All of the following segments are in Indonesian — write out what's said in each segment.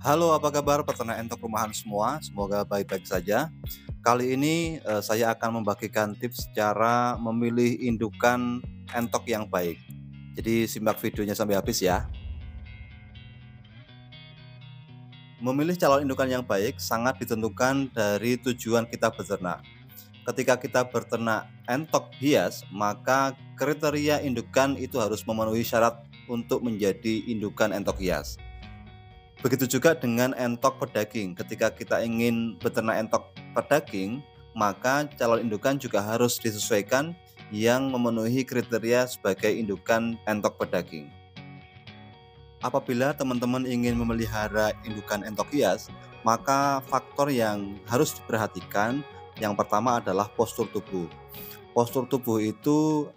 Halo, apa kabar peternak entok rumahan semua? Semoga baik-baik saja. Kali ini saya akan membagikan tips cara memilih indukan entok yang baik. Jadi simak videonya sampai habis ya. Memilih calon indukan yang baik sangat ditentukan dari tujuan kita beternak. Ketika kita berternak entok hias, maka kriteria indukan itu harus memenuhi syarat untuk menjadi indukan entok hias. Begitu juga dengan entok pedaging. Ketika kita ingin beternak entok pedaging, maka calon indukan juga harus disesuaikan yang memenuhi kriteria sebagai indukan entok pedaging. Apabila teman-teman ingin memelihara indukan entok hias, maka faktor yang harus diperhatikan yang pertama adalah postur tubuh. Postur tubuh itu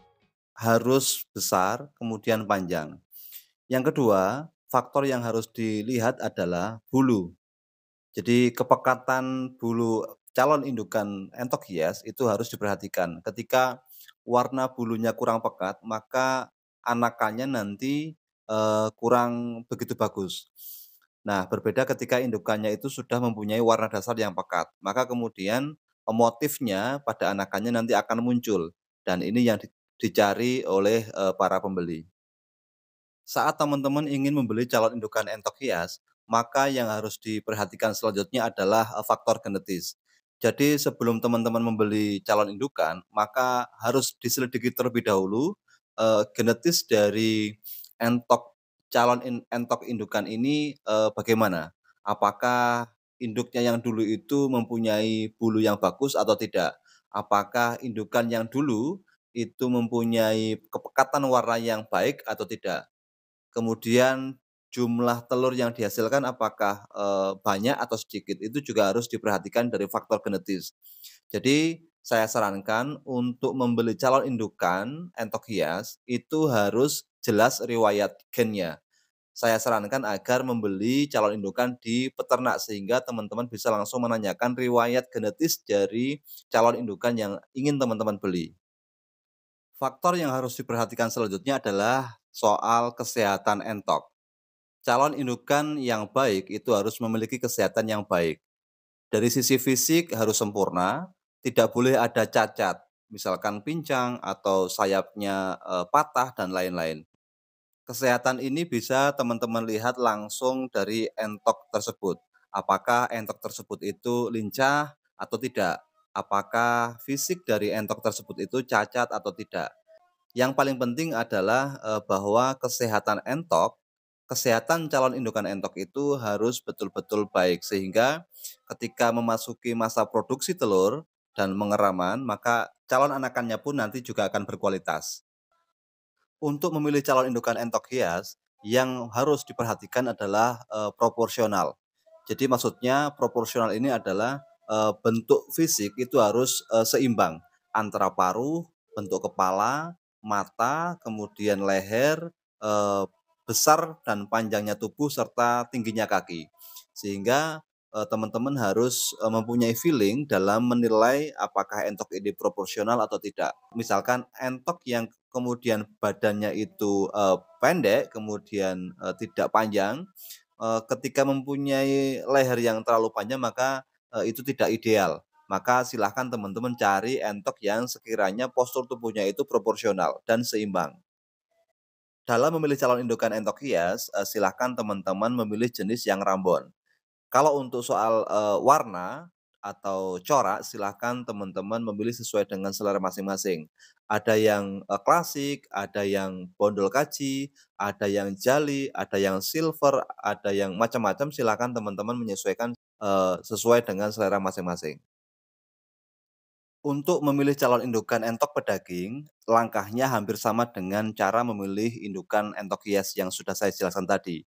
harus besar, kemudian panjang. Yang kedua, faktor yang harus dilihat adalah bulu. Jadi kepekatan bulu calon indukan entok hias itu harus diperhatikan. Ketika warna bulunya kurang pekat, maka anakannya nanti, kurang begitu bagus. Nah, berbeda ketika indukannya itu sudah mempunyai warna dasar yang pekat, maka kemudian, motifnya pada anakannya nanti akan muncul dan ini yang dicari oleh, para pembeli. Saat teman-teman ingin membeli calon indukan entok hias, maka yang harus diperhatikan selanjutnya adalah faktor genetis. Jadi sebelum teman-teman membeli calon indukan, maka harus diselidiki terlebih dahulu genetis dari entok entok indukan ini bagaimana? Apakah induknya yang dulu itu mempunyai bulu yang bagus atau tidak? Apakah indukan yang dulu itu mempunyai kepekatan warna yang baik atau tidak? Kemudian jumlah telur yang dihasilkan apakah, banyak atau sedikit, itu juga harus diperhatikan dari faktor genetis. Jadi saya sarankan untuk membeli calon indukan entok hias, itu harus jelas riwayat gennya. Saya sarankan agar membeli calon indukan di peternak, sehingga teman-teman bisa langsung menanyakan riwayat genetis dari calon indukan yang ingin teman-teman beli. Faktor yang harus diperhatikan selanjutnya adalah soal kesehatan entok. Calon indukan yang baik itu harus memiliki kesehatan yang baik. Dari sisi fisik harus sempurna, tidak boleh ada cacat, misalkan pincang atau sayapnya patah dan lain-lain. Kesehatan ini bisa teman-teman lihat langsung dari entok tersebut. Apakah entok tersebut itu lincah atau tidak? Apakah fisik dari entok tersebut itu cacat atau tidak? Yang paling penting adalah, bahwa kesehatan calon indukan entok itu harus betul-betul baik, sehingga ketika memasuki masa produksi telur dan mengeraman, maka calon anakannya pun nanti juga akan berkualitas. Untuk memilih calon indukan entok hias, yang harus diperhatikan adalah, proporsional. Jadi maksudnya proporsional ini adalah, bentuk fisik itu harus, seimbang antara paruh, bentuk kepala, mata, kemudian leher, eee, besar dan panjangnya tubuh serta tingginya kaki. Sehingga, teman-teman harus, mempunyai feeling dalam menilai apakah entok ini proporsional atau tidak. Misalkan entok yang kemudian badannya itu, pendek, kemudian, tidak panjang, ketika mempunyai leher yang terlalu panjang maka, itu tidak ideal. Maka silahkan teman-teman cari entok yang sekiranya postur tubuhnya itu proporsional dan seimbang. Dalam memilih calon indukan entok hias, silahkan teman-teman memilih jenis yang rambon. Kalau untuk soal, warna atau corak silahkan teman-teman memilih sesuai dengan selera masing-masing. Ada yang, klasik, ada yang bondol kaji, ada yang jali, ada yang silver, ada yang macam-macam silahkan teman-teman menyesuaikan, sesuai dengan selera masing-masing. Untuk memilih calon indukan entok pedaging, langkahnya hampir sama dengan cara memilih indukan entok hias yang sudah saya jelaskan tadi.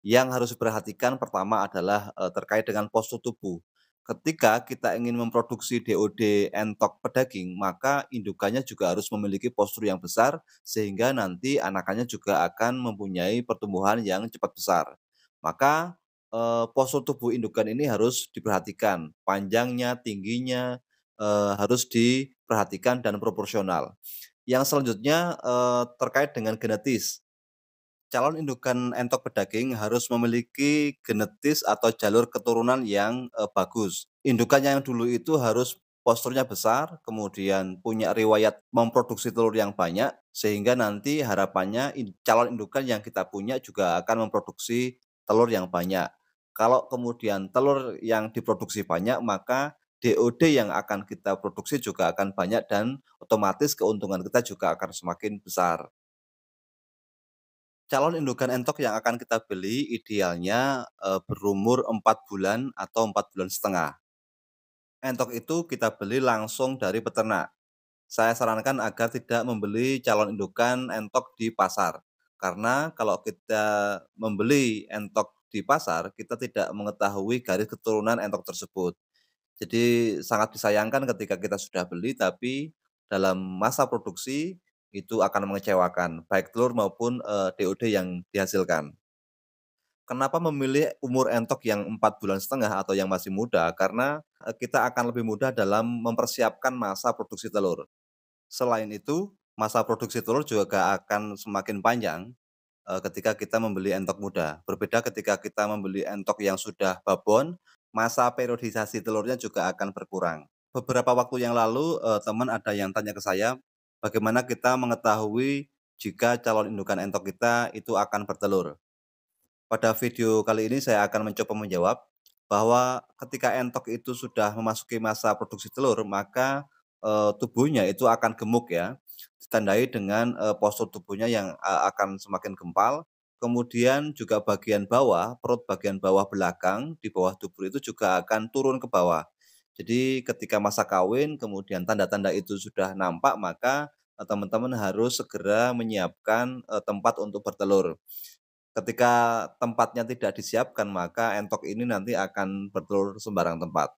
Yang harus diperhatikan pertama adalah, terkait dengan postur tubuh. Ketika kita ingin memproduksi DOD entok pedaging, maka indukannya juga harus memiliki postur yang besar, sehingga nanti anakannya juga akan mempunyai pertumbuhan yang cepat besar. Maka, postur tubuh indukan ini harus diperhatikan, panjangnya, tingginya, harus diperhatikan dan proporsional. Yang selanjutnya, terkait dengan genetis. Calon indukan entok pedaging harus memiliki genetis atau jalur keturunan yang, bagus. Indukan yang dulu itu harus posturnya besar, kemudian punya riwayat memproduksi telur yang banyak, sehingga nanti harapannya calon indukan yang kita punya juga akan memproduksi telur yang banyak. Kalau kemudian telur yang diproduksi banyak, maka DOD yang akan kita produksi juga akan banyak dan otomatis keuntungan kita juga akan semakin besar. Calon indukan entok yang akan kita beli idealnya, berumur 4 bulan atau 4,5 bulan. Entok itu kita beli langsung dari peternak. Saya sarankan agar tidak membeli calon indukan entok di pasar, karena kalau kita membeli entok di pasar, kita tidak mengetahui garis keturunan entok tersebut. Jadi sangat disayangkan ketika kita sudah beli, tapi dalam masa produksi itu akan mengecewakan, baik telur maupun, DOD yang dihasilkan. Kenapa memilih umur entok yang 4,5 bulan atau yang masih muda? Karena, kita akan lebih mudah dalam mempersiapkan masa produksi telur. Selain itu, masa produksi telur juga akan semakin panjang, ketika kita membeli entok muda. Berbeda ketika kita membeli entok yang sudah babon, masa periodisasi telurnya juga akan berkurang. Beberapa waktu yang lalu, teman ada yang tanya ke saya, bagaimana kita mengetahui jika calon indukan entok kita itu akan bertelur? Pada video kali ini saya akan mencoba menjawab bahwa ketika entok itu sudah memasuki masa produksi telur, maka, tubuhnya itu akan gemuk ya, ditandai dengan, postur tubuhnya yang, akan semakin gempal, kemudian juga bagian bawah, perut bagian bawah belakang, di bawah tubuh itu juga akan turun ke bawah. Jadi ketika masa kawin, kemudian tanda-tanda itu sudah nampak, maka, teman-teman harus segera menyiapkan, tempat untuk bertelur. Ketika tempatnya tidak disiapkan, maka entok ini nanti akan bertelur sembarang tempat.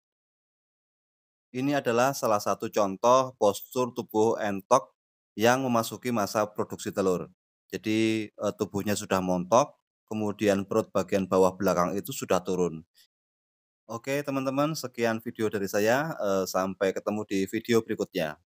Ini adalah salah satu contoh postur tubuh entok yang memasuki masa produksi telur. Jadi, tubuhnya sudah montok, kemudian perut bagian bawah belakang itu sudah turun. Oke teman-teman, sekian video dari saya, sampai ketemu di video berikutnya.